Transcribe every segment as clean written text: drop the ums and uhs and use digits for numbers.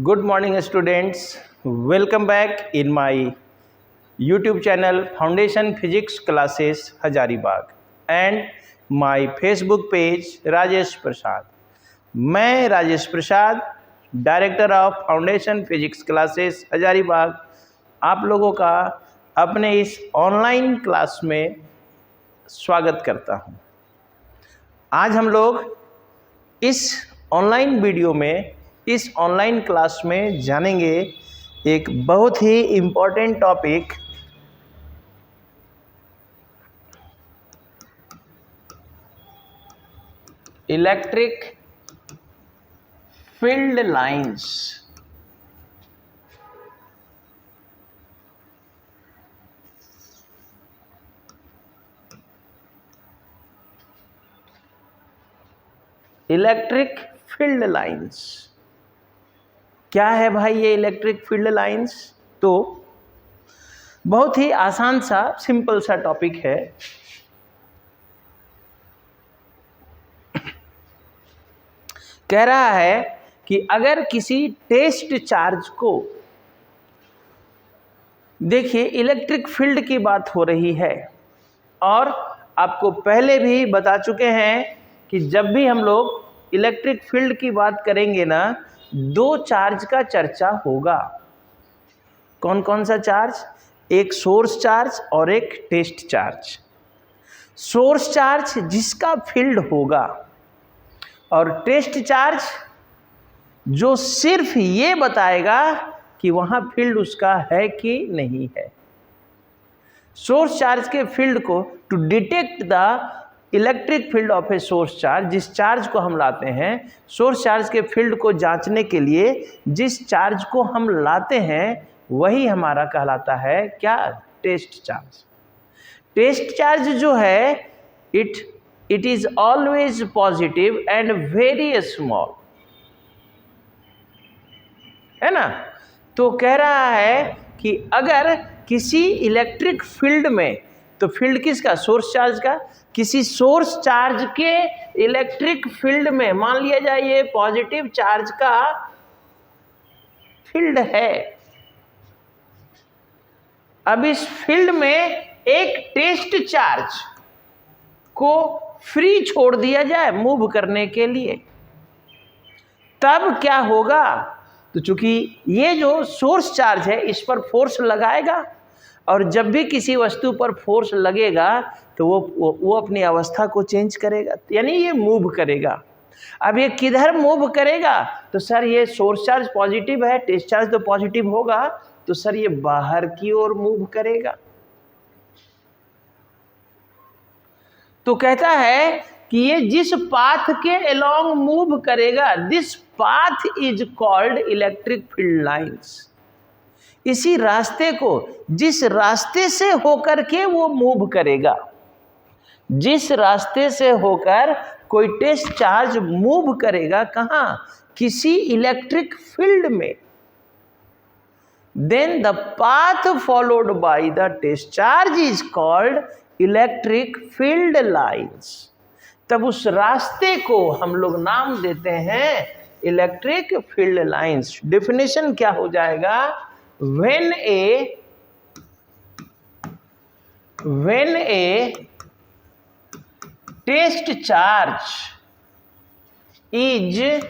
Good morning, students. Welcome back in my YouTube channel Foundation Physics Classes Hazaribagh and my Facebook page Rajesh Prasad. मैं Rajesh Prasad, director of foundation physics classes Hazaribagh, आप लोगों का अपने इस online class में स्वागत करता हूं. आज हम लोग इस ऑनलाइन वीडियो में, इस ऑनलाइन क्लास में जानेंगे एक बहुत ही important topic, electric field lines. Electric field lines क्या है भाई ये इलेक्ट्रिक फील्ड लाइंस? तो बहुत ही आसान सा, सिंपल सा टॉपिक है. कह रहा है कि अगर किसी टेस्ट चार्ज को, देखिए इलेक्ट्रिक फील्ड की बात हो रही है और आपको पहले भी बता चुके हैं कि जब भी हम लोग इलेक्ट्रिक फील्ड की बात करेंगे ना, दो चार्ज का चर्चा होगा. कौन कौन सा चार्ज? एक सोर्स चार्ज और एक टेस्ट चार्ज. सोर्स चार्ज जिसका फील्ड होगा और टेस्ट चार्ज जो सिर्फ ये बताएगा कि वहाँ फील्ड उसका है कि नहीं है. सोर्स चार्ज के फील्ड को, to detect the electric field of a source charge, जिस चार्ज को हम लाते हैं, सोर्स चार्ज के फील्ड को जांचने के लिए जिस चार्ज को हम लाते हैं वही हमारा कहलाता है क्या? Test charge. टेस्ट चार्ज जो है it is always positive and very small, है ना. तो कह रहा है कि अगर किसी इलेक्ट्रिक फील्ड में, तो फील्ड किसका? सोर्स चार्ज का. किसी सोर्स चार्ज के इलेक्ट्रिक फील्ड में मान लिया जाए ये पॉजिटिव चार्ज का फील्ड है. अब इस फील्ड में एक टेस्ट चार्ज को फ्री छोड़ दिया जाए मूव करने के लिए, तब क्या होगा? तो चूंकि ये जो सोर्स चार्ज है इस पर फोर्स लगाएगा और जब भी किसी वस्तु पर फोर्स लगेगा तो वो अपनी अवस्था को चेंज करेगा, यानी ये मूव करेगा. अब ये किधर मूव करेगा? तो सर ये सोर्स चार्ज पॉजिटिव है, टेस्ट चार्ज तो पॉजिटिव होगा, तो सर ये बाहर की ओर मूव करेगा. तो कहता है कि ये जिस पाथ के अलोंग मूव करेगा, this path is called electric field lines. इसी रास्ते को, जिस रास्ते से होकर के वो मूव करेगा, जिस रास्ते से होकर कोई टेस्ट चार्ज मूव करेगा, कहाँ? किसी इलेक्ट्रिक फील्ड में, then the path followed by the test charge is called electric field lines. तब उस रास्ते को हम लोग नाम देते हैं इलेक्ट्रिक फील्ड लाइंस. डेफिनेशन क्या हो जाएगा? when a test charge is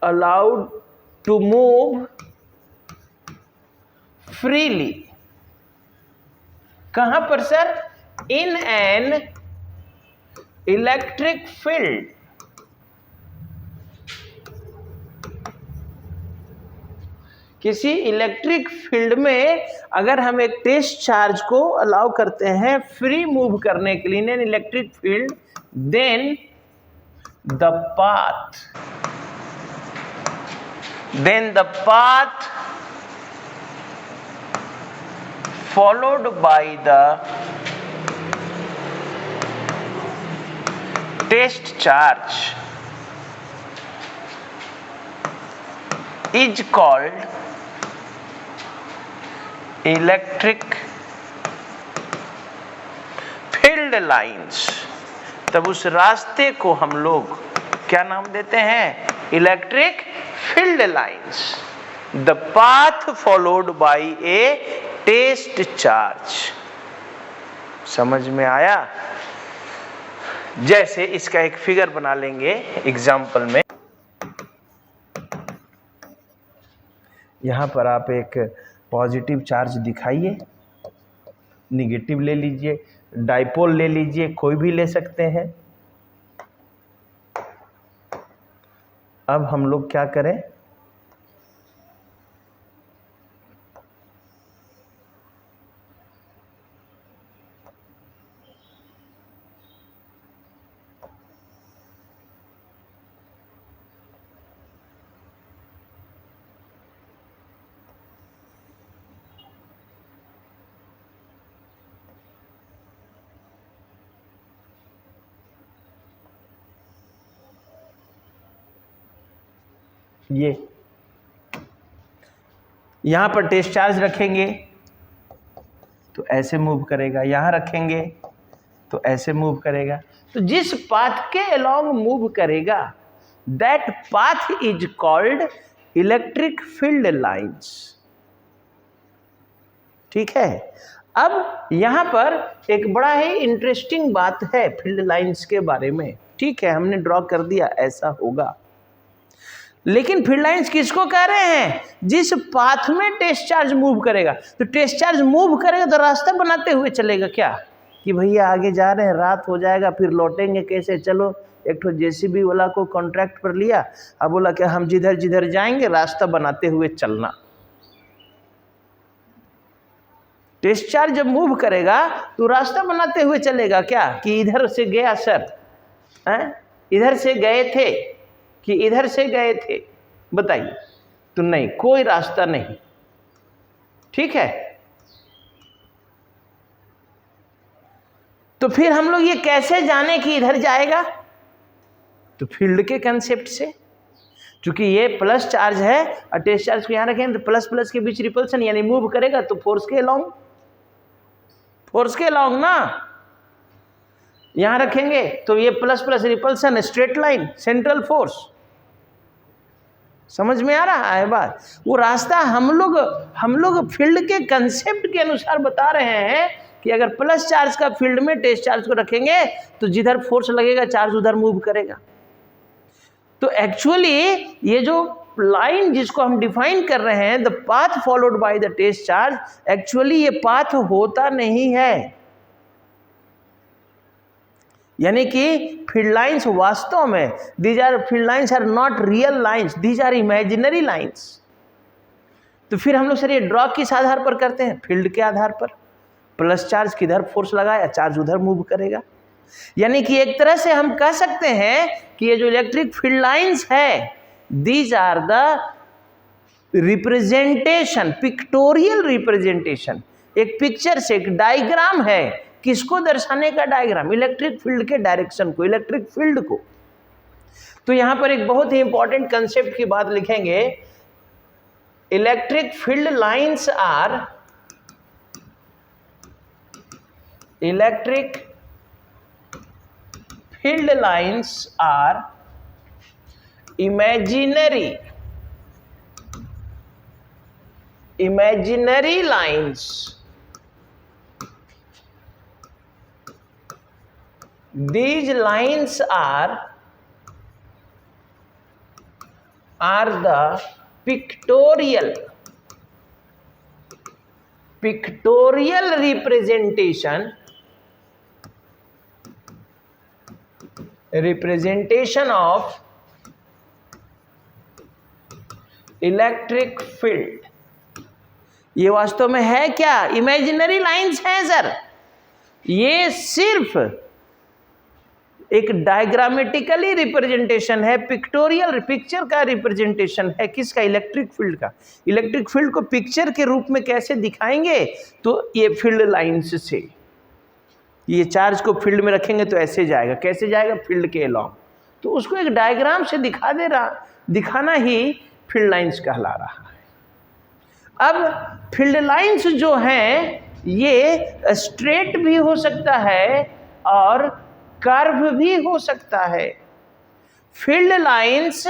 allowed to move freely. कहां पर sir? in an electric field. किसी इलेक्ट्रिक फील्ड में अगर हम एक टेस्ट चार्ज को अलाउ करते हैं फ्री मूव करने के लिए in electric field, then the path followed by the test charge is called electric field lines, तब उस रास्ते को हम लोग क्या नाम देते हैं? Electric field lines. The path followed by a test charge. समझ में आया? जैसे इसका एक फिगर बना लेंगे एग्जाम्पल में। यहां पर आप एक पॉजिटिव चार्ज दिखाइए, निगेटिव ले लीजिए, डाइपोल ले लीजिए, कोई भी ले सकते हैं। अब हम लोग क्या करें? ये यहां पर टेस्ट चार्ज रखेंगे तो ऐसे मूव करेगा, यहां रखेंगे तो ऐसे मूव करेगा। तो जिस पाथ के अलोंग मूव करेगा that path is called electric field lines. ठीक है। अब यहां पर एक बड़ा ही इंटरेस्टिंग बात है फील्ड लाइंस के बारे में। ठीक है, हमने ड्रॉ कर दिया, ऐसा होगा। लेकिन फील्ड लाइंस किसको कह रहे हैं? जिस पाथ में टेस्ट चार्ज मूव करेगा। तो टेस्ट चार्ज मूव करेगा तो रास्ता बनाते हुए चलेगा क्या? कि भैया आगे जा रहे हैं, रात हो जाएगा, फिर लौटेंगे कैसे? चलो एक ठो जेसीबी वाला को कॉन्ट्रैक्ट पर लिया, अब बोला कि हम जिधर जिधर जाएंगे रास्ता बनाते हुए चलना। टेस्ट चार्ज जब मूव करेगा तो रास्ता बनाते हुए चलेगा क्या? कि इधर से गया सर, इधर से गए थे कि इधर से गए थे, बताइए। तो नहीं, कोई रास्ता नहीं। ठीक है। तो फिर हम लोग ये कैसे जाने कि इधर जाएगा? तो फील्ड के कंसेप्ट से। क्योंकि ये प्लस चार्ज है और टेस्ट चार्ज को यहां रखें तो प्लस प्लस के बीच रिपल्सन, यानी मूव करेगा तो फोर्स के अलोंग, फोर्स के अलोंग ना। यहां रखेंगे तो ये plus plus repulsion, straight line, central force. समझ में आ रहा है बात? वो रास्ता हम लोग फील्ड के कंसेप्ट के अनुसार बता रहे हैं कि अगर प्लस चार्ज का फील्ड में टेस्ट चार्ज को रखेंगे तो जिधर फोर्स लगेगा चार्ज उधर मूव करेगा। तो एक्चुअली ये जो लाइन जिसको हम डिफाइन कर रहे हैं, the path followed by the test charge, actually ये पाथ होता नहीं है। यानी कि फील्ड लाइंस वास्तव में, field lines are not real lines, these are imaginary lines. तो फिर हम लोग सर ये ड्रॉ किस आधार पर करते हैं? फील्ड के आधार पर। प्लस चार्ज किधर फोर्स लगाया, चार्ज उधर मूव करेगा। यानी कि एक तरह से हम कह सकते हैं कि ये जो इलेक्ट्रिक फील्ड लाइंस है, these are the representation, pictorial representation. एक पिक्चर से, एक डायग्राम है। किसको दर्शाने का डायग्राम? इलेक्ट्रिक फील्ड के डायरेक्शन को, इलेक्ट्रिक फील्ड को। तो यहां पर एक बहुत ही इंपॉर्टेंट कंसेप्ट की बात लिखेंगे। Electric field lines are, electric field lines are imaginary lines. These lines are the pictorial representation of electric field. ये वास्तव में है क्या? इमेजिनरी लाइंस हैं सर। ये सिर्फ एक डायग्रामेटिकली रिप्रेजेंटेशन है, पिक्टोरियल, पिक्चर का रिप्रेजेंटेशन है। किसका? इलेक्ट्रिक फील्ड का। इलेक्ट्रिक फील्ड को पिक्चर के रूप में कैसे दिखाएंगे? तो ये फील्ड लाइंस से। ये चार्ज को फील्ड में रखेंगे तो ऐसे जाएगा। कैसे जाएगा? फील्ड के अलोंग। तो उसको एक डायग्राम से दिखाना ही फील्ड लाइंस कहला रहा है। अब फील्ड लाइंस जो हैं ये स्ट्रेट भी हो सकता है और कर्व भी हो सकता है। Field lines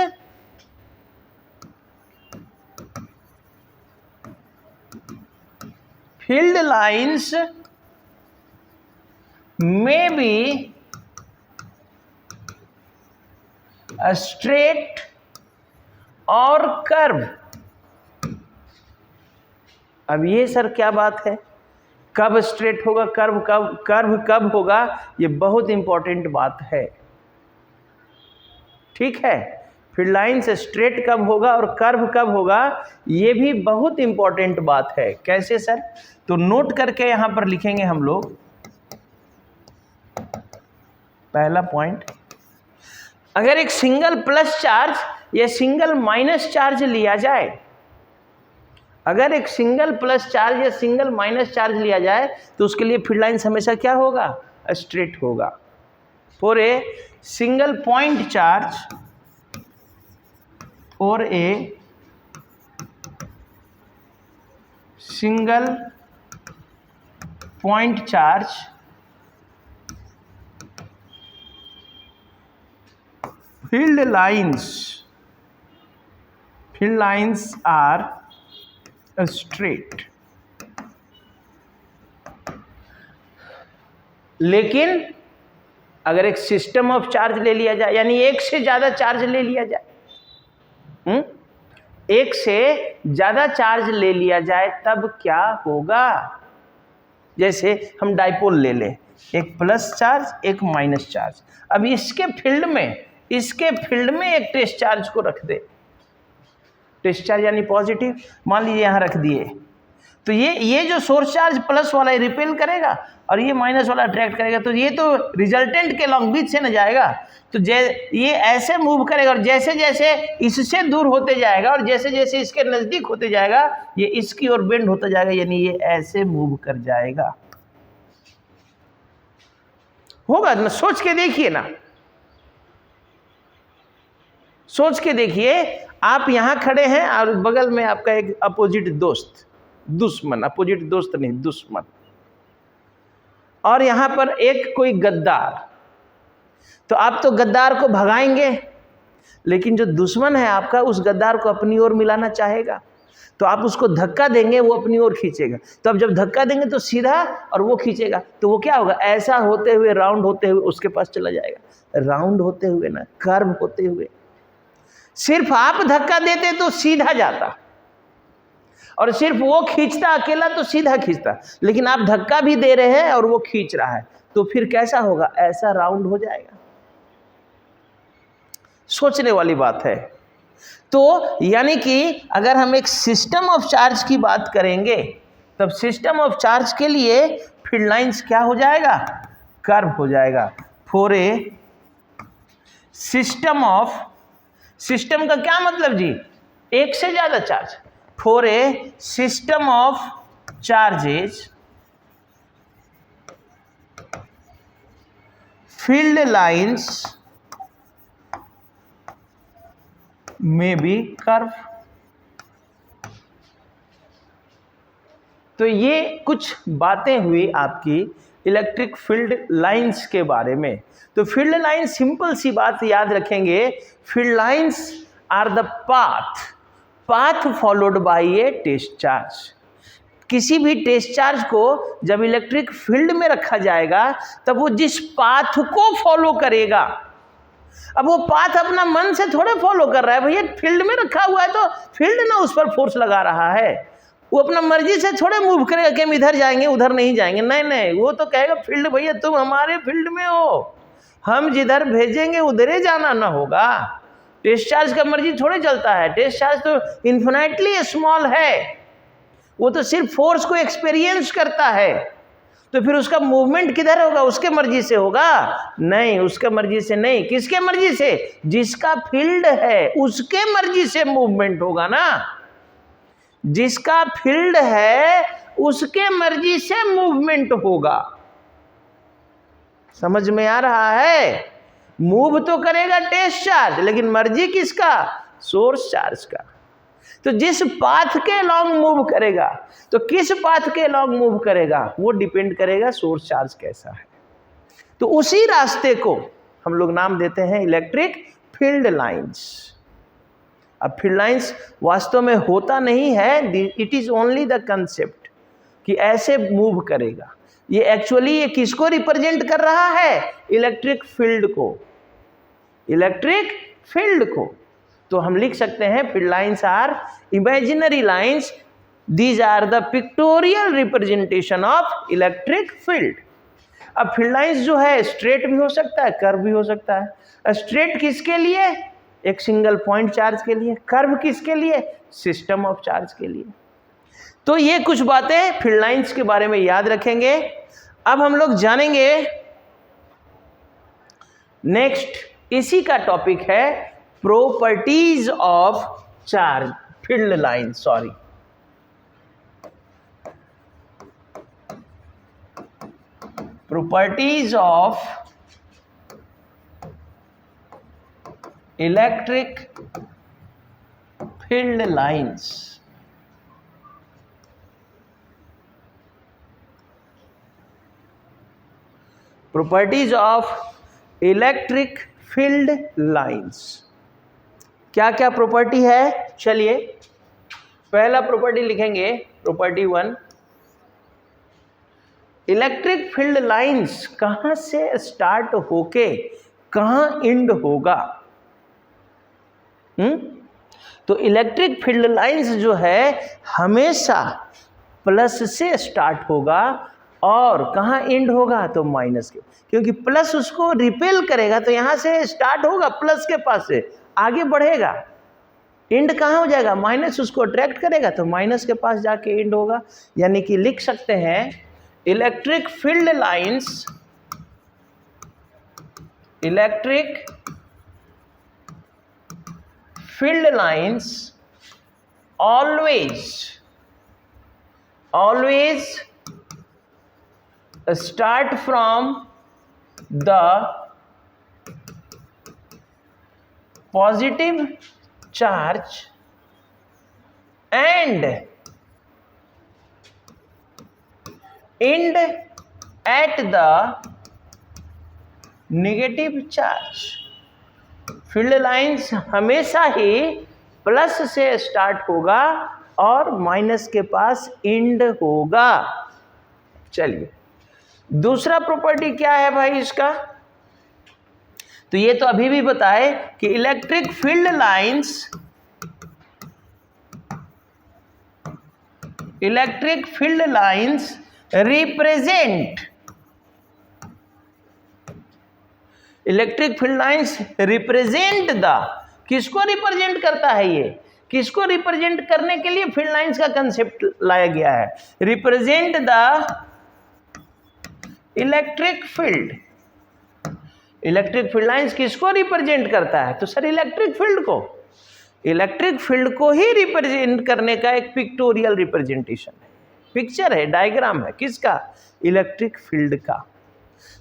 may be a straight और कर्व। अब ये सर क्या बात है, कब स्ट्रेट होगा, कर्व कब होगा, ये बहुत इंपॉर्टेंट बात है। ठीक है, फील्ड लाइन से स्ट्रेट कब होगा और कर्व कब होगा, ये भी बहुत इंपॉर्टेंट बात है। कैसे सर, तो नोट करके यहां पर लिखेंगे हम लोग। पहला पॉइंट, अगर एक सिंगल प्लस चार्ज या सिंगल माइनस चार्ज लिया जाए, अगर एक सिंगल प्लस चार्ज या सिंगल माइनस चार्ज लिया जाए तो उसके लिए फील्ड लाइंस हमेशा क्या होगा, स्ट्रेट होगा। For a single point charge और a single point charge field lines are straight। लेकिन अगर एक सिस्टम ऑफ चार्ज ले लिया जाए, यानी एक से ज्यादा चार्ज ले लिया जाए, एक से ज्यादा चार्ज ले लिया जाए तब क्या होगा। जैसे हम डाइपोल ले लें, एक प्लस चार्ज एक माइनस चार्ज। अब इसके फील्ड में एक टेस्ट चार्ज को रख दे, टेस्ट चार्ज यानी पॉजिटिव, मान लीजिए यहां रख दिए, तो ये जो सोर्स चार्ज प्लस वाला रिपेल करेगा और ये माइनस वाला अट्रैक्ट करेगा, तो ये तो रिजल्टेंट के लॉन्ग बीच से न जाएगा, तो ये ऐसे मूव करेगा और जैसे जैसे इससे दूर होते जाएगा और जैसे जैसे इसके नजदीक होते जाएगा ये इसकी ओर बेंड होता जाएगा, यानी ये ऐसे मूव कर जाएगा। होगा ना, सोच के देखिए ना, सोच के देखिए। आप यहां खड़े हैं और बगल में आपका एक अपोजिट दुश्मन, अपोजिट दोस्त नहीं दुश्मन, और यहां पर एक कोई गद्दार, तो आप तो गद्दार को भगाएंगे, लेकिन जो दुश्मन है आपका उस गद्दार को अपनी ओर मिलाना चाहेगा, तो आप उसको धक्का देंगे, वो अपनी ओर खींचेगा। तो अब जब धक्का देंगे तो सीधा और वो खींचेगा, तो वो क्या होगा, ऐसा होते हुए राउंड होते हुए उसके पास चला जाएगा। राउंड होते हुए ना, कर्व होते हुए। सिर्फ आप धक्का देते तो सीधा जाता और सिर्फ वो खींचता अकेला तो सीधा खींचता, लेकिन आप धक्का भी दे रहे हैं और वो खींच रहा है, तो फिर कैसा होगा, ऐसा राउंड हो जाएगा। सोचने वाली बात है। तो यानी कि अगर हम एक सिस्टम ऑफ चार्ज की बात करेंगे तब सिस्टम ऑफ चार्ज के लिए फील्ड लाइंस क्या हो जाएगा, कर्व हो जाएगा। फॉर ए सिस्टम का क्या मतलब जी, एक से ज्यादा charge. For a system of charges field lines में बी कर्व। तो ये कुछ बातें हुई आपकी इलेक्ट्रिक फील्ड लाइंस के बारे में। तो फील्ड लाइन, सिंपल सी बात याद रखेंगे, field lines are the path followed by a test charge. किसी भी टेस्ट चार्ज को जब इलेक्ट्रिक फील्ड में रखा जाएगा तब वो जिस पाथ को फॉलो करेगा, अब वो पाथ अपना मन से थोड़े फॉलो कर रहा है, भैया फील्ड में रखा हुआ है तो फील्ड ना उस पर फोर्स लगा रहा है, वो अपना मर्जी से थोड़े मूव करेगा कि हम इधर जाएंगे उधर नहीं जाएंगे, नहीं, वो तो कहेगा फील्ड, भैया तुम हमारे फील्ड में हो, हम जिधर भेजेंगे उधर ही जाना ना होगा। टेस्ट चार्ज का मर्जी थोड़े चलता है, टेस्ट चार्ज तो इन्फिनाइटली स्मॉल है, वो तो सिर्फ फोर्स को एक्सपीरियंस करता है, तो फिर उसका मूवमेंट किधर होगा, उसके मर्जी से होगा? नहीं, उसके मर्जी से नहीं। किसके मर्जी से? जिसका फील्ड है उसके मर्जी से मूवमेंट होगा ना, जिसका फील्ड है उसके मर्जी से मूवमेंट होगा। समझ में आ रहा है? मूव तो करेगा टेस्ट चार्ज, लेकिन मर्जी किसका? सोर्स चार्ज का। तो जिस पाथ के लॉन्ग मूव करेगा, तो किस पाथ के लॉन्ग मूव करेगा वो डिपेंड करेगा सोर्स चार्ज कैसा है। तो उसी रास्ते को हम लोग नाम देते हैं इलेक्ट्रिक फील्ड लाइंस। अब फील्ड लाइंस वास्तव में होता नहीं है, it is only the concept कि ऐसे मूव करेगा। ये एक्चुअली ये किसको रिप्रेजेंट कर रहा है? इलेक्ट्रिक फील्ड को, इलेक्ट्रिक फील्ड को। तो हम लिख सकते हैं field lines are imaginary lines, these are the pictorial representation of electric field. अब फील्ड लाइंस जो है स्ट्रेट भी हो सकता है, कर्व भी हो सकता है। स्ट्रेट किसके लिए? एक सिंगल पॉइंट चार्ज के लिए। कर्व किसके लिए? सिस्टम ऑफ चार्ज के लिए। तो ये कुछ बातें फील्ड लाइंस के बारे में याद रखेंगे। अब हम लोग जानेंगे नेक्स्ट, इसी का टॉपिक है properties of charge field line, sorry properties of electric field lines. Properties of electric field lines, क्या क्या प्रॉपर्टी है? चलिए पहला प्रॉपर्टी लिखेंगे, प्रॉपर्टी 1, इलेक्ट्रिक फील्ड लाइंस कहां से स्टार्ट होके कहां एंड होगा? तो इलेक्ट्रिक फील्ड लाइंस जो है हमेशा प्लस से स्टार्ट होगा और कहां एंड होगा? तो माइनस के, क्योंकि प्लस उसको रिपेल करेगा, तो यहां से स्टार्ट होगा प्लस के पास से आगे बढ़ेगा, एंड कहां हो जाएगा? माइनस उसको अट्रैक्ट करेगा तो माइनस के पास जाके एंड होगा। यानी कि लिख सकते हैं electric field lines, electric field lines always start from the positive charge and end at the negative charge। Field lines हमेशा ही प्लस से स्टार्ट होगा और माइनस के पास एंड होगा। चलिए दूसरा प्रॉपर्टी क्या है भाई इसका? तो ये तो अभी भी बताए कि electric field lines represent, electric field lines represent the, किसको रिप्रेजेंट करता है? ये किसको रिप्रेजेंट करने के लिए फील्ड लाइंस का कंसेप्ट लाया गया है? Represent the electric field. Electric field lines किसको रिप्रेजेंट करता है? तो सर इलेक्ट्रिक फील्ड को, इलेक्ट्रिक फील्ड को ही रिप्रेजेंट करने का एक पिक्टोरियल रिप्रेजेंटेशन है, पिक्चर है, डायग्राम है, किसका? इलेक्ट्रिक फील्ड का।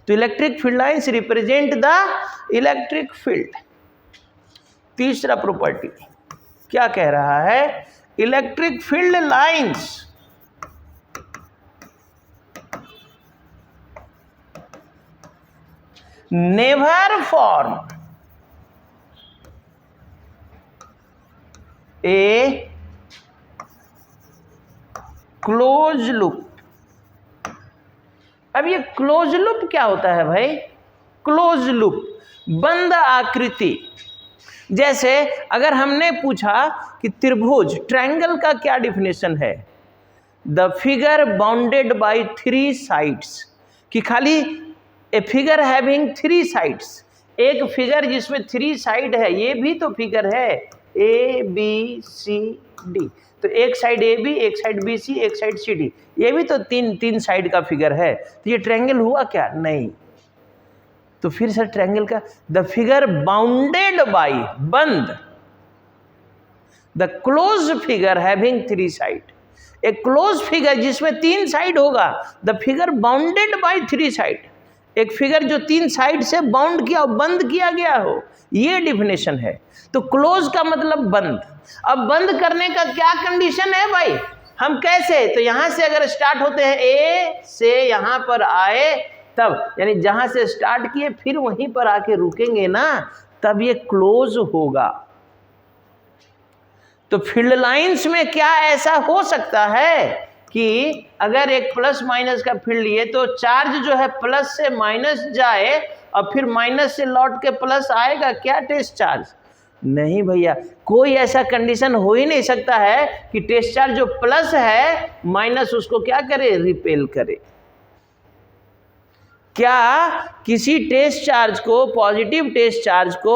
तो electric field lines represent the electric field. तीसरा प्रॉपर्टी क्या कह रहा है? Electric field lines never form a close loop. अब ये क्लोज लूप क्या होता है भाई? क्लोज लूप, बंद आकृति। जैसे अगर हमने पूछा कि त्रिभुज, ट्रायंगल का क्या डिफिनेशन है? The figure bounded by 3 sides, कि खाली ए फिगर हैविंग 3 साइड्स, एक फिगर जिसमें 3 साइड है, ये भी तो फिगर है ए बी सी डी। तो एक साइड ए बी, एक साइड बी सी, एक साइड सी डी, ये भी तो तीन साइड का फिगर है। तो ये ट्रायंगल हुआ क्या? नहीं। तो फिर सर ट्रायंगल का द फिगर बाउंडेड बाय, बंद, the close figure having 3 side, एक क्लोज फिगर जिसमें 3 साइड होगा, the figure bounded by 3 side, एक फिगर जो 3 साइड से बाउंड किया, बंद किया गया हो, ये डिफिनेशन है। तो क्लोज का मतलब बंद। अब बंद करने का क्या कंडीशन है भाई? हम कैसे? तो यहां से अगर स्टार्ट होते हैं ए से, यहां पर आए तब, यानी जहां से स्टार्ट किए फिर वहीं पर आके रुकेंगे ना, तब ये क्लोज होगा। तो फील्ड लाइंस में क्या ऐसा हो सकता है कि अगर एक प्लस माइनस का फील्ड लिए तो चार्ज जो है प्लस से माइनस जाए और फिर माइनस से लौट के प्लस आएगा क्या टेस्ट चार्ज? नहीं भैया, कोई ऐसा कंडीशन हो ही नहीं सकता है कि टेस्ट चार्ज जो प्लस है माइनस उसको क्या करे, रिपेल करे। क्या किसी टेस्ट चार्ज को, पॉजिटिव टेस्ट चार्ज को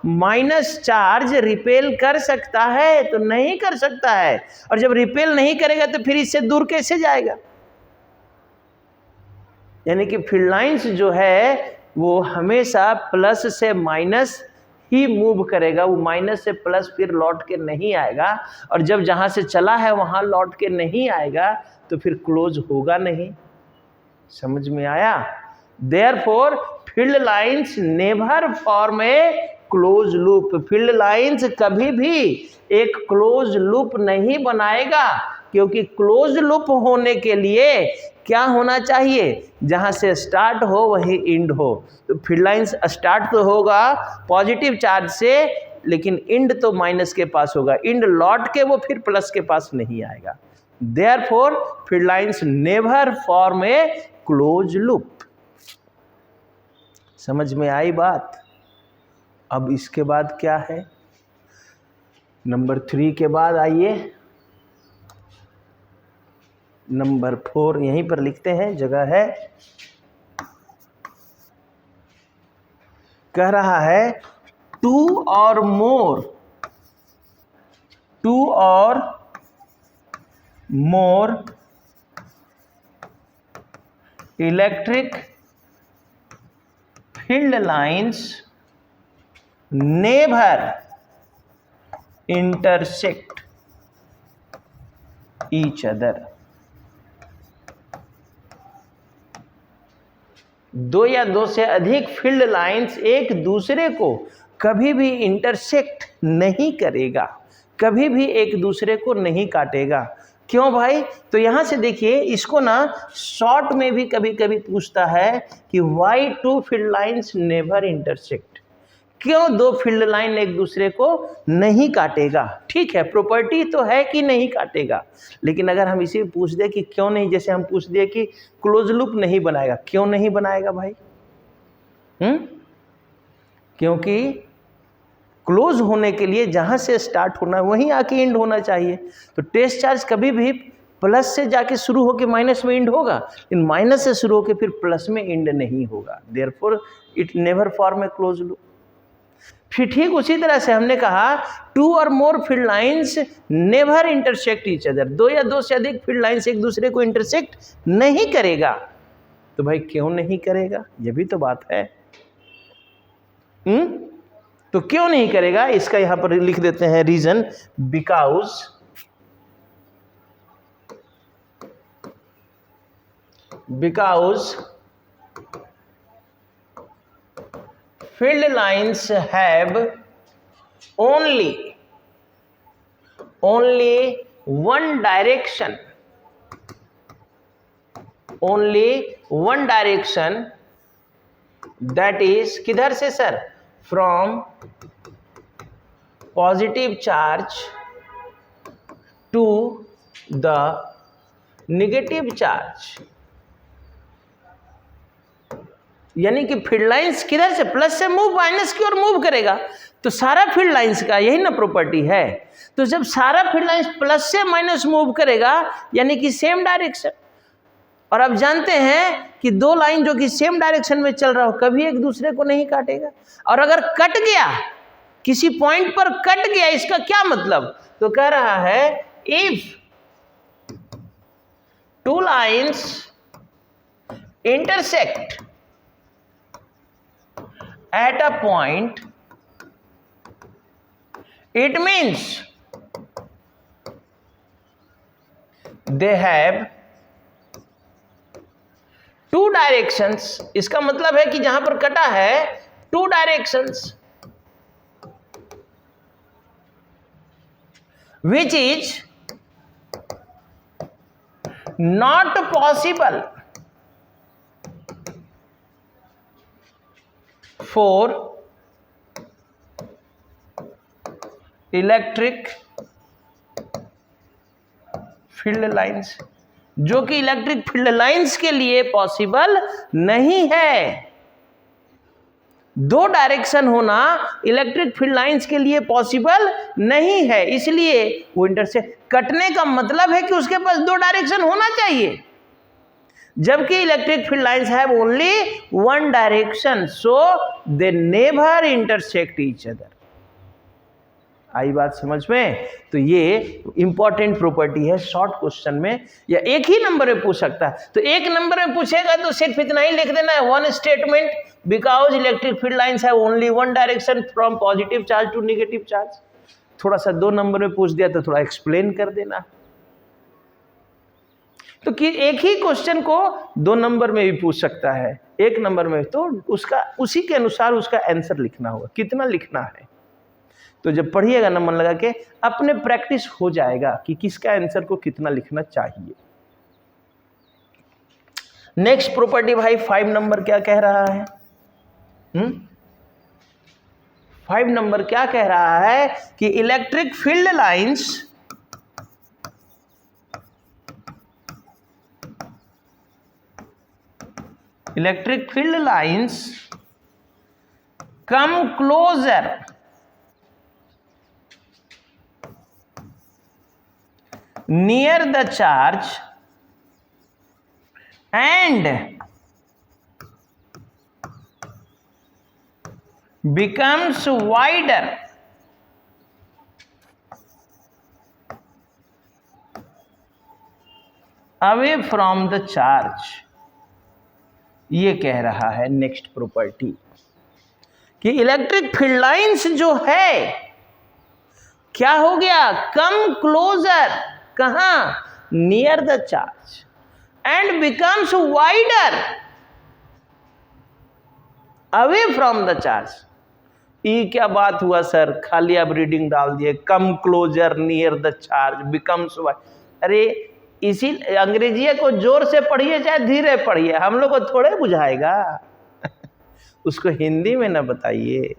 माइनस चार्ज रिपेल कर सकता है? तो नहीं कर सकता है। और जब रिपेल नहीं करेगा तो फिर इससे दूर कैसे जाएगा? यानी कि फील्ड लाइंस जो है वो हमेशा प्लस से माइनस ही मूव करेगा, वो माइनस से प्लस फिर लौट के नहीं आएगा। और जब जहां से चला है वहां लौट के नहीं आएगा तो फिर क्लोज होगा नहीं। समझ में आया? Therefore, field lines never form a closed loop. Field lines कभी भी एक क्लोज लूप नहीं बनाएगा, क्योंकि क्लोज लूप होने के लिए क्या होना चाहिए? जहां से स्टार्ट हो वही एंड हो। तो फील्ड लाइंस स्टार्ट तो होगा पॉजिटिव चार्ज से, लेकिन एंड तो माइनस के पास होगा। एंड लौट के वो फिर प्लस के पास नहीं आएगा। Therefore, field lines never form a closed loop. समझ में आई बात? अब इसके बाद क्या है? नंबर 3 के बाद आइए नंबर 4, यहीं पर लिखते हैं, जगह है। कह रहा है to or more electric field lines never intersect each other. दो या दो से अधिक फील्ड लाइंस एक दूसरे को कभी भी इंटरसेक्ट नहीं करेगा, कभी भी एक दूसरे को नहीं काटेगा। क्यों भाई? तो यहां से देखिए, इसको ना शॉर्ट में भी कभी कभी पूछता है कि why two field lines never intersect. क्यों दो फील्ड लाइन एक दूसरे को नहीं काटेगा? ठीक है, प्रॉपर्टी तो है कि नहीं काटेगा, लेकिन अगर हम इसे पूछ दे कि क्यों नहीं, जैसे हम पूछ दिए कि क्लोज लूप नहीं बनाएगा, क्यों नहीं बनाएगा भाई? क्योंकि क्लोज होने के लिए जहां से स्टार्ट होना है वहीं आके एंड होना चाहिए। तो टेस्ट चार्ज कभी भी प्लस से जाके शुरू होकर माइनस में एंड होगा, लेकिन माइनस से शुरू होकर फिर प्लस में एंड नहीं होगा। Therefore it never form a close loop. फिर ठीक उसी तरह से हमने कहा two or more field lines never intersect each other. दो या दो से अधिक फील्ड लाइंस एक दूसरे को इंटरसेक्ट नहीं करेगा। तो भाई क्यों नहीं करेगा? ये भी तो बात है। तो क्यों नहीं करेगा इसका यहां पर लिख देते हैं reason. Because field lines have only one direction, that is किधर से sir? from positive charge to the negative charge। यानी कि फील्ड लाइंस किधर से? प्लस से मूव माइनस की ओर मूव करेगा। तो सारा फील्ड लाइंस का यही ना प्रॉपर्टी है। तो जब सारा फील्ड लाइंस प्लस से माइनस मूव करेगा यानी कि सेम डायरेक्शन। और अब जानते हैं कि दो लाइन जो कि सेम डायरेक्शन में चल रहा हो कभी एक दूसरे को नहीं काटेगा। और अगर कट गया, किसी पॉइंट पर कट गया, इसका क्या मतलब? तो कह रहा है if two lines intersect at a point, it means they have two directions। इसका मतलब है कि जहां पर कटा है two directions, which is not possible 4 electric field lines, जो कि इलेक्ट्रिक फील्ड लाइंस के लिए पॉसिबल नहीं है। 2 डायरेक्शन होना इलेक्ट्रिक फील्ड लाइंस के लिए पॉसिबल नहीं है, इसलिए वो इंटरसेक्ट कटने का मतलब है कि उसके पास 2 डायरेक्शन होना चाहिए, जबकि electric field lines have only 1 direction, so they never intersect each other. आई बात समझ में? तो ये इंपॉर्टेंट प्रॉपर्टी है, शॉर्ट क्वेश्चन में या एक ही नंबर में पूछ सकता है। तो एक नंबर में पूछेगा तो सिर्फ इतना ही लिख देना है, 1 statement, because electric field lines have only 1 direction from positive charge to negative charge. थोड़ा सा 2 नंबर में पूछ दिया तो थोड़ा एक्सप्लेन कर देना। तो कि एक ही क्वेश्चन को 2 नंबर में भी पूछ सकता है, 1 नंबर में तो उसका उसी के अनुसार उसका आंसर लिखना होगा, कितना लिखना है। तो जब पढ़िएगा ना मन लगा के, अपने प्रैक्टिस हो जाएगा कि किसका आंसर को कितना लिखना चाहिए। नेक्स्ट प्रॉपर्टी भाई 5 नंबर क्या कह रहा है? 5 नंबर क्या कह रहा है कि electric field lines come closer near the charge and becomes wider away from the charge। ये कह रहा है नेक्स्ट प्रॉपर्टी कि इलेक्ट्रिक फील्ड लाइंस जो है क्या हो गया, कम क्लोजर, कहां, near the charge, and becomes wider away from the charge. ये क्या बात हुआ सर, खाली आप रीडिंग डाल दिए, come closer near the charge becomes wider. अरे इसी अंग्रेजी को जोर से पढ़िए चाहे धीरे पढ़िए, हम लोग को थोड़े बुझाएगा उसको हिंदी में ना बताइए।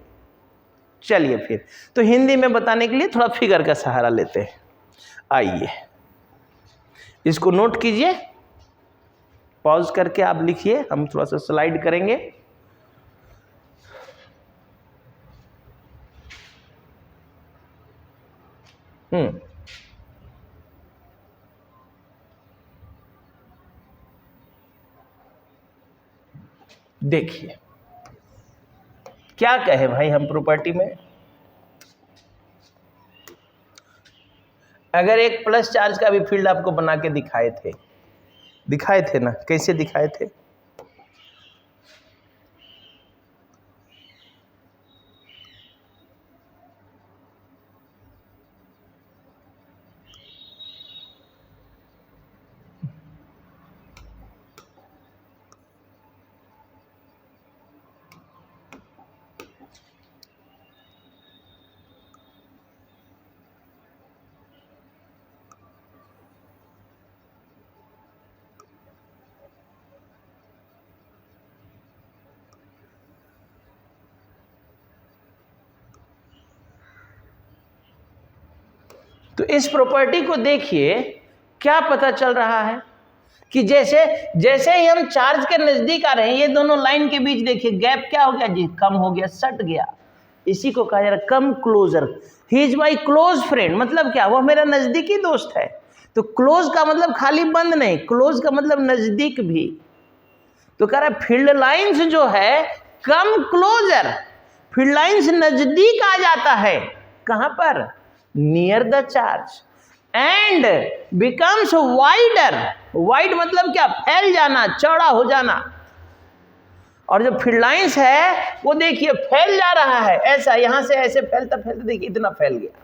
चलिए फिर तो हिंदी में बताने के लिए थोड़ा फिगर का सहारा लेते हैं। आइए इसको नोट कीजिए, पॉज करके आप लिखिए, हम थोड़ा सा स्लाइड करेंगे। देखिए क्या कहे भाई हम प्रॉपर्टी में, अगर एक प्लस चार्ज का भी फील्ड आपको बना के दिखाए थे ना, कैसे दिखाए थे? तो इस प्रॉपर्टी को देखिए, क्या पता चल रहा है कि जैसे जैसे ही हम चार्ज के नजदीक आ रहे हैं, ये दोनों लाइन के बीच देखिए गैप क्या हो गया जी, कम हो गया, सट गया। इसी को कहा जा रहा है come closer. He is my close friend, मतलब क्या, वो मेरा नजदीकी दोस्त है। तो क्लोज का मतलब खाली बंद नहीं, क्लोज का मतलब नजदीक भी। तो कह रहा है फील्ड लाइंस जो है कम क्लोजर, फील्ड लाइंस नजदीक आ जाता है, कहां पर, near the charge, and becomes wider. Wide मतलब क्या, फैल जाना, चौड़ा हो जाना। और जो फील्ड लाइंस है वो देखिए फैल जा रहा है, ऐसा यहां से ऐसे फैलता फैलता देखिए इतना फैल गया,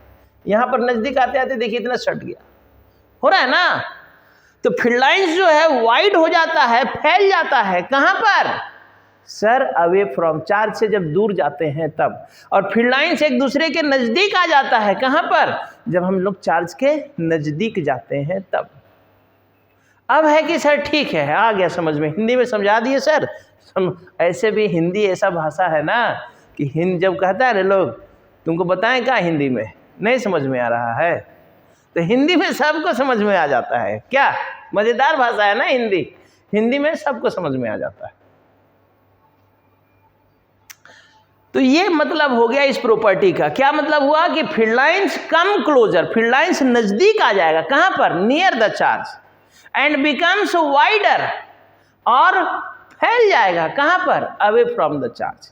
यहां पर नजदीक आते आते देखिए इतना सट गया, हो रहा है ना। तो फील्ड लाइंस जो है वाइड हो जाता है, फैल जाता है, कहां पर सर, अवे फ्रॉम, चार्ज से जब दूर जाते हैं तब। और फील्ड लाइंस एक दूसरे के नजदीक आ जाता है, कहां पर, जब हम लोग चार्ज के नजदीक जाते हैं तब। अब है कि सर ठीक है, आ गया समझ में, हिंदी में समझा दिए सर। ऐसे भी हिंदी ऐसा भाषा है ना कि हिंद जब कहता है ना लोग तुमको बताएं क्या हिंदी में नहीं समझ में आ रहा है, तो हिंदी में सबको समझ में आ जाता है। क्या मज़ेदार भाषा है ना हिंदी, हिंदी में सबको समझ में आ जाता है। तो ये मतलब हो गया इस प्रॉपर्टी का। क्या मतलब हुआ कि field lines come closer, field lines नजदीक आ जाएगा, कहां पर, near the charge, and becomes wider, और फैल जाएगा कहां पर, अवे फ्रॉम द चार्ज।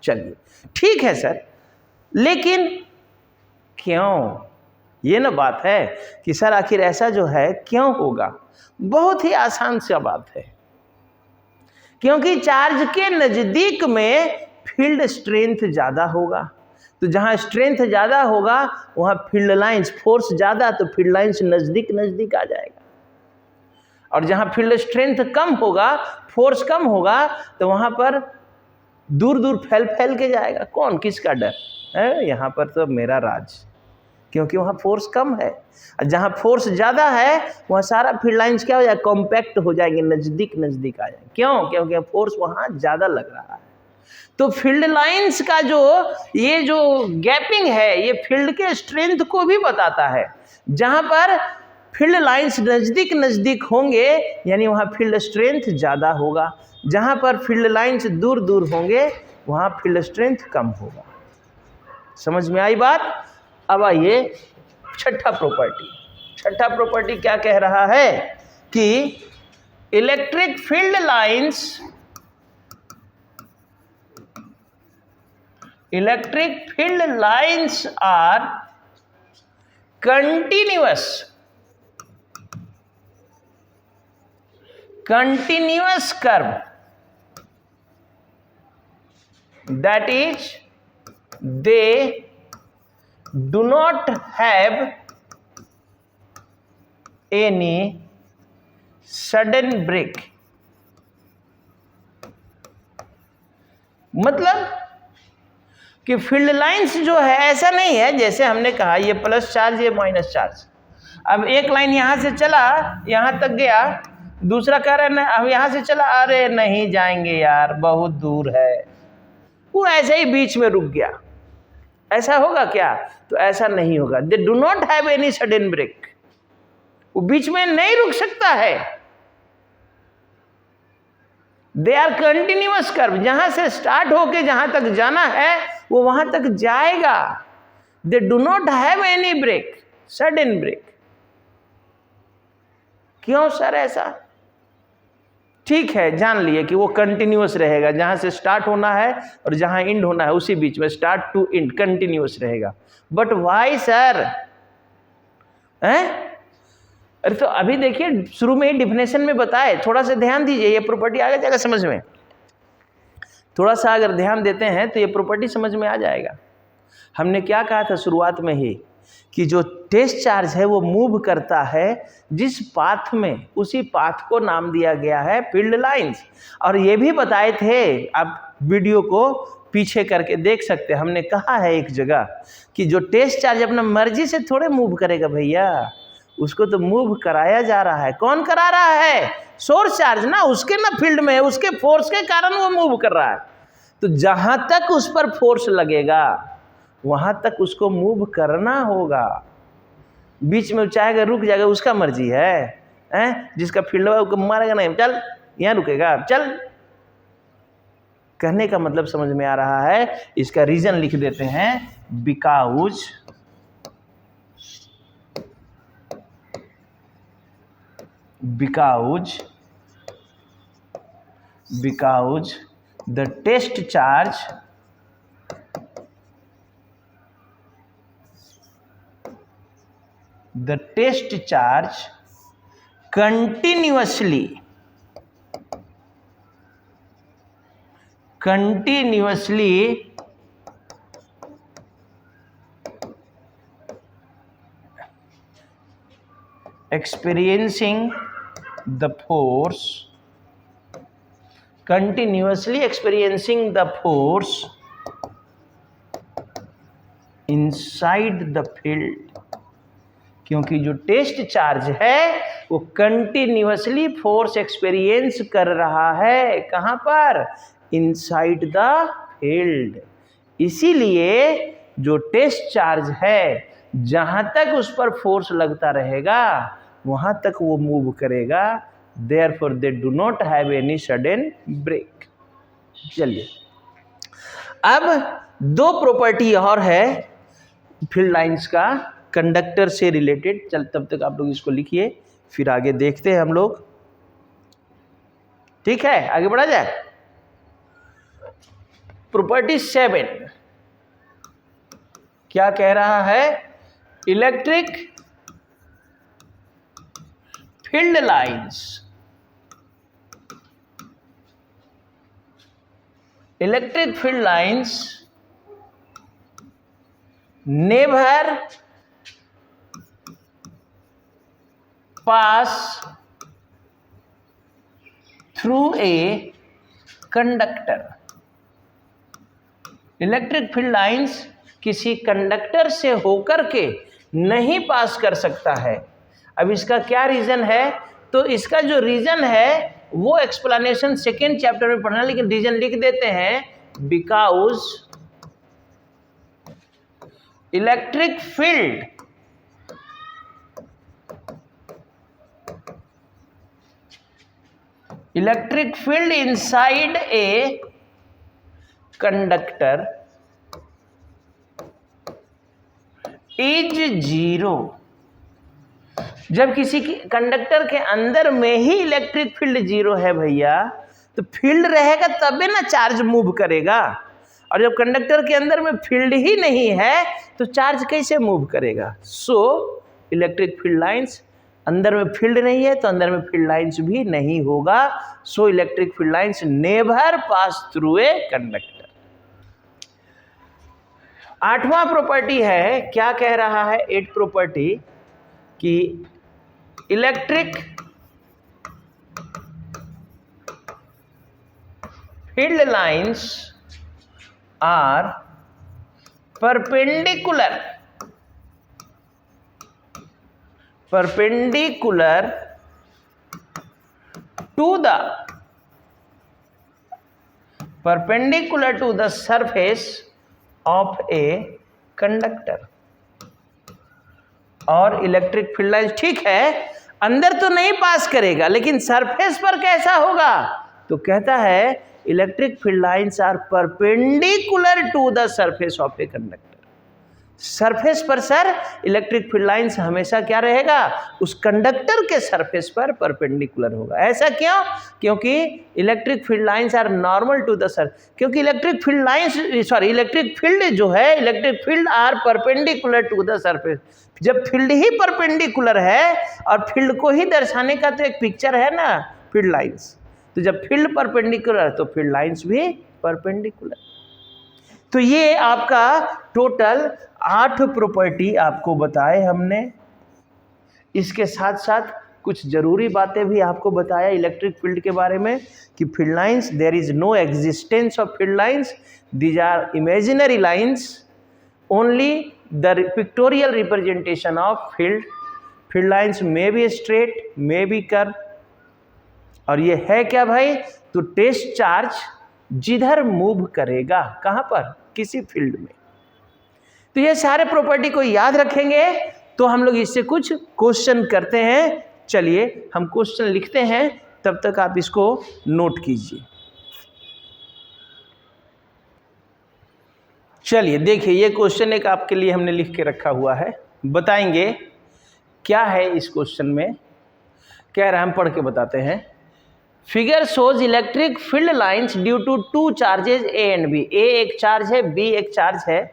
चलिए ठीक है सर, लेकिन क्यों, ये ना बात है कि सर आखिर ऐसा जो है क्यों होगा। बहुत ही आसान सी बात है, क्योंकि चार्ज के नजदीक में फील्ड स्ट्रेंथ ज़्यादा होगा, तो जहाँ स्ट्रेंथ ज़्यादा होगा वहाँ फील्ड लाइंस, फोर्स ज़्यादा, तो फील्ड लाइंस नज़दीक नज़दीक आ जाएगा। और जहाँ फील्ड स्ट्रेंथ कम होगा, फोर्स कम होगा, तो वहाँ पर दूर दूर फैल फैल के जाएगा। कौन, किसका डर है, यहाँ पर तो मेरा राज, क्योंकि वहाँ फोर्स कम है। और जहाँ फोर्स ज़्यादा है वहाँ सारा फील्ड लाइंस क्या हो जाएगा, कॉम्पैक्ट हो जाएंगे, नज़दीक नज़दीक आ जाएंगे। क्यों, क्योंकि फोर्स वहाँ ज़्यादा लग रहा है। तो फील्ड लाइंस का ये जो गैपिंग है, ये फील्ड के स्ट्रेंथ को भी बताता है। जहाँ पर फील्ड लाइंस नज़दीक नज़दीक होंगे यानी वहाँ फील्ड स्ट्रेंथ ज़्यादा होगा, जहाँ पर फील्ड लाइंस दूर दूर होंगे वहाँ फील्ड स्ट्रेंथ कम होगा। समझ में आई बात। अब आइए छठा प्रॉपर्टी। छठा प्रॉपर्टी क्या कह रहा है कि electric field lines are continuous curve, that is they do not have any sudden break। मतलब कि फील्ड लाइंस जो है ऐसा नहीं है, जैसे हमने कहा ये प्लस चार्ज ये माइनस चार्ज, अब एक लाइन यहां से चला यहां तक गया, दूसरा कह रहा है अब यहां से चला, अरे नहीं जाएंगे यार बहुत दूर है, वो ऐसे ही बीच में रुक गया। ऐसा होगा क्या, तो ऐसा नहीं होगा। They do not have any sudden break, वो बीच में नहीं रुक सकता है। दे आर कंटिन्यूअस कर्व, जहां से स्टार्ट होके जहां तक जाना है वो वहां तक जाएगा। They do not have any break, sudden break. क्यों सर ऐसा, ठीक है जान लिए कि वो कंटिन्यूअस रहेगा, जहां से स्टार्ट होना है और जहां एंड होना है उसी बीच में, स्टार्ट टू एंड कंटिन्यूअस रहेगा। बट व्हाई सर, अरे तो अभी देखिए शुरू में ही डिफिनेशन में बताए, थोड़ा सा ध्यान दीजिए, ये प्रॉपर्टी आ जाएगा समझ में। थोड़ा सा अगर ध्यान देते हैं तो ये प्रॉपर्टी समझ में आ जाएगा। हमने क्या कहा था शुरुआत में ही कि जो टेस्ट चार्ज है वो मूव करता है जिस पाथ में, उसी पाथ को नाम दिया गया है फील्ड लाइंस। और ये भी बताए थे, आप वीडियो को पीछे करके देख सकते हैं, हमने कहा है एक जगह कि जो टेस्ट चार्ज अपना मर्जी से थोड़े मूव करेगा भैया, उसको तो मूव कराया जा रहा है। कौन करा रहा है, सोर्स चार्ज ना, उसके ना फील्ड में है, उसके फोर्स के कारण वो मूव कर रहा है। तो जहां तक उस पर फोर्स लगेगा वहां तक उसको मूव करना होगा। बीच में चाहेगा रुक जाएगा, उसका मर्जी है, जिसका फील्ड है उसको मारेगा नहीं, चल यहाँ रुकेगा चल। कहने का मतलब समझ में आ रहा है। इसका रीजन लिख देते हैं, because the test charge continuously experiencing the force inside the field क्योंकि जो टेस्ट चार्ज है वो कंटिन्यूअसली फोर्स एक्सपीरियंस कर रहा है। कहाँ पर? Inside the field. इसीलिए जो टेस्ट चार्ज है जहां तक उस पर फोर्स लगता रहेगा वहां तक वो मूव करेगा। Therefore they do not have any sudden break. चलिए, अब दो प्रॉपर्टी और है फील्ड लाइंस का कंडक्टर से रिलेटेड। चल, तब तक आप लोग इसको लिखिए, फिर आगे देखते हैं हम लोग। ठीक है, आगे बढ़ा जाए। प्रॉपर्टी 7 क्या कह रहा है? Electric field lines, electric field lines never pass through a conductor. Electric field lines किसी कंडक्टर से होकर के नहीं पास कर सकता है। अब इसका क्या रीजन है? तो इसका जो रीजन है वो एक्सप्लेनेशन सेकेंड चैप्टर में पढ़ना, लेकिन रीजन लिख देते हैं। Because electric field inside a conductor is zero. जब किसी कंडक्टर के अंदर में ही इलेक्ट्रिक फील्ड जीरो है भैया, तो फील्ड रहेगा तबे ना चार्ज मूव करेगा। और जब कंडक्टर के अंदर में फील्ड ही नहीं है तो चार्ज कैसे मूव करेगा? सो इलेक्ट्रिक फील्ड लाइंस, अंदर में फील्ड नहीं है तो अंदर में फील्ड लाइंस भी नहीं होगा। So electric field lines never pass through a conductor. आठवां प्रॉपर्टी है, क्या कह रहा है? 8 प्रॉपर्टी कि electric field lines are perpendicular to the surface of a conductor. और इलेक्ट्रिक फील्ड लाइंस ठीक है अंदर तो नहीं पास करेगा, लेकिन सरफेस पर कैसा होगा? तो कहता है electric field lines are perpendicular to the surface of a conductor. Surface पर सर इलेक्ट्रिक फील्ड लाइंस हमेशा क्या रहेगा? उस कंडक्टर के सरफेस पर परपेंडिकुलर होगा। ऐसा क्यों? क्योंकि electric field lines are normal to the क्योंकि इलेक्ट्रिक फील्ड जो है, electric field are perpendicular to the surface. जब फील्ड ही परपेंडिकुलर है, और फील्ड को ही दर्शाने का तो एक पिक्चर है ना, फील्ड लाइंस। तो जब फील्ड परपेंडिकुलर है तो फील्ड लाइंस भी परपेंडिकुलर। तो ये आपका टोटल 8 प्रॉपर्टी आपको बताए हमने। इसके साथ साथ कुछ जरूरी बातें भी आपको बताया इलेक्ट्रिक फील्ड के बारे में कि field lines, there is no existence of field lines, these are imaginary lines, only the pictorial representation of field lines may be straight, may be curve. और ये है क्या भाई? तो टेस्ट चार्ज जिधर मूव करेगा, कहां पर? किसी फील्ड में। तो ये सारे प्रॉपर्टी को याद रखेंगे तो हम लोग इससे कुछ क्वेश्चन करते हैं। चलिए हम क्वेश्चन लिखते हैं, तब तक आप इसको नोट कीजिए। चलिए देखिए, ये क्वेश्चन एक आपके लिए हमने लिख के रखा हुआ है, बताएंगे क्या है इस क्वेश्चन में। कह रहे हम पढ़ के बताते हैं। Figure shows electric field lines due to 2 charges A and B. A एक चार्ज है, बी एक चार्ज है,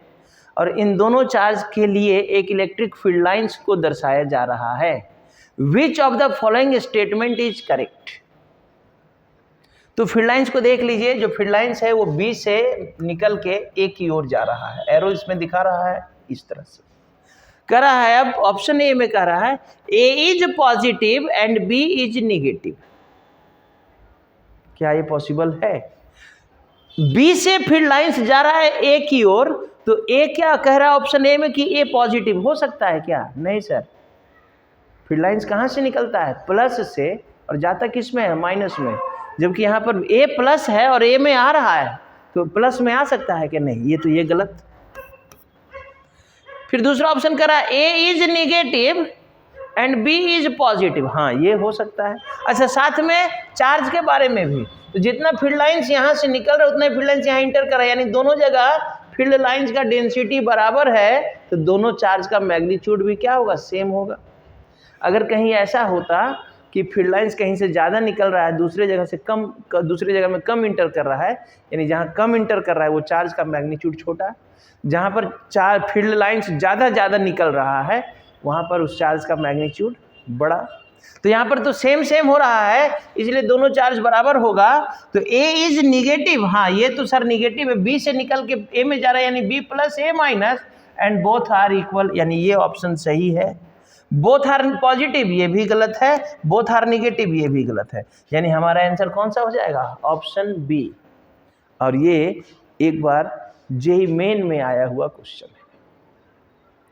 और इन दोनों चार्ज के लिए एक इलेक्ट्रिक फील्ड लाइंस को दर्शाया जा रहा है। Which of the following statement is correct? तो फील्ड लाइंस को देख लीजिए। जो फील्ड लाइंस है वो बी से निकल के ए की ओर जा रहा है, एरो इसमें दिखा रहा है इस तरह से। कह रहा है, अब ऑप्शन ए में कह रहा है A is positive and B is negative. क्या ये पॉसिबल है? बी से फील्ड लाइंस जा रहा है ए की ओर, तो ए क्या कह रहा है ऑप्शन ए में कि ए पॉजिटिव हो सकता है क्या? नहीं सर, फील्ड लाइंस कहाँ से निकलता है? प्लस से, और जाता किस में है? माइनस में। जबकि यहाँ पर ए प्लस है और ए में आ रहा है, तो प्लस में आ सकता है कि नहीं? ये तो ये गलत। फिर दूसरा ऑप्शन करा A is negative and B is positive, हाँ ये हो सकता है। अच्छा, साथ में चार्ज के बारे में भी, तो जितना फील्ड लाइंस यहाँ से निकल रहा है उतना फील्ड लाइंस यहाँ इंटर कर रहा है, यानी दोनों जगह फील्ड लाइंस का डेंसिटी बराबर है, तो दोनों चार्ज का मैग्नीट्यूड भी क्या होगा? सेम होगा। अगर कहीं ऐसा होता कि फील्ड लाइंस कहीं से ज़्यादा निकल रहा है, दूसरे जगह से कम, दूसरे जगह में कम इंटर कर रहा है, यानी जहाँ कम इंटर कर रहा है वो चार्ज का मैग्नीट्यूड छोटा, जहाँ पर फील्ड लाइंस ज़्यादा निकल रहा है वहाँ पर उस चार्ज का मैग्नीट्यूड बड़ा। तो यहाँ पर तो सेम हो रहा है, इसलिए दोनों चार्ज बराबर होगा। तो A इज निगेटिव, हाँ ये तो सर निगेटिव है, B से निकल के A में जा रहा है, यानी B plus A minus, and both are equal, यानी ये ऑप्शन सही है। बोथ आर पॉजिटिव, ये भी गलत है। बोथ आर निगेटिव, ये भी गलत है। यानी हमारा आंसर कौन सा हो जाएगा? Option B. और ये एक बार जेईई मेन में आया हुआ क्वेश्चन है।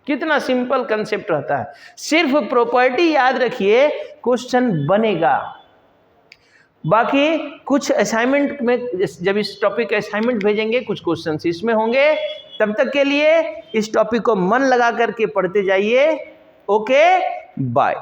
कितना सिंपल कंसेप्ट रहता है, सिर्फ प्रॉपर्टी याद रखिए, क्वेश्चन बनेगा। बाकी कुछ असाइनमेंट में, जब इस टॉपिक का असाइनमेंट भेजेंगे, कुछ क्वेश्चंस इसमें होंगे। तब तक के लिए इस टॉपिक को मन लगा करके पढ़ते जाइए। Okay, bye.